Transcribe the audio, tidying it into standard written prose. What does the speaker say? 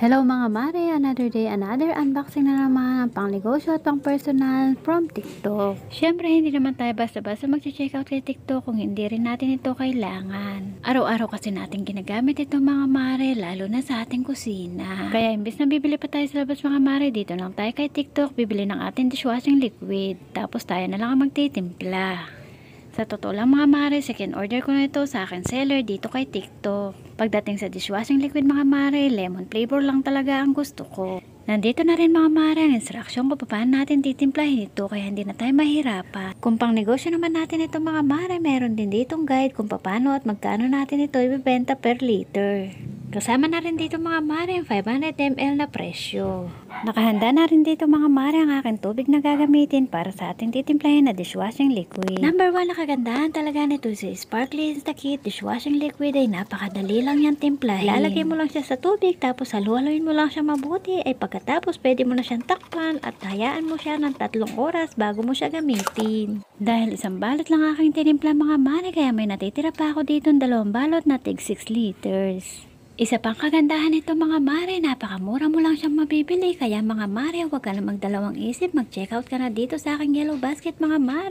Hello mga mare, another day, another unboxing na naman ang pangnegosyo at pang-personal from TikTok. Syempre hindi naman tayo basta-basta mag-checkout kay TikTok kung hindi rin natin ito kailangan. Araw-araw kasi natin ginagamit ito mga mare, lalo na sa ating kusina. Kaya imbes na bibili pa tayo sa labas mga mare, dito lang tayo kay TikTok, bibili ng ating dishwashing liquid. Tapos tayo na lang ang magtitimpla. Sa totoo lang mga mare, second order ko na ito sa akin seller dito kay TikTok. Pagdating sa dishwashing liquid mga mare, lemon flavor lang talaga ang gusto ko. Nandito na rin mga mare ang instruction kung paano natin titimplahin ito kaya hindi na tayo mahirapan. Kung pang negosyo naman natin ito mga mare, meron din ditong guide kung paano at magkano natin ito ibibenta per liter. Kasama na rin dito mga mare ang 500 ml na presyo. Nakahanda na rin dito mga mare ang aking tubig na gagamitin para sa ating titimplahin na dishwashing liquid. Number 1 na kagandahan talaga nito si Sparkly Instakit dishwashing liquid ay napakadali lang yan timplahin. Ilalagay mo lang siya sa tubig tapos halu-haluin mo lang siya mabuti ay pagkatapos pwede mo na siyang takpan at hayaan mo siya ng 3 oras bago mo siya gamitin. Dahil isang balot lang aking tinimpla mga mare kaya may natitira pa ako dito ng 2 balot na tig 6 liters. Isa pang kagandahan nito mga mare, napakamura mo lang siyang mabibili. Kaya mga mare, huwag ka na magdalawang isip, mag-checkout ka na dito sa aking yellow basket mga mare.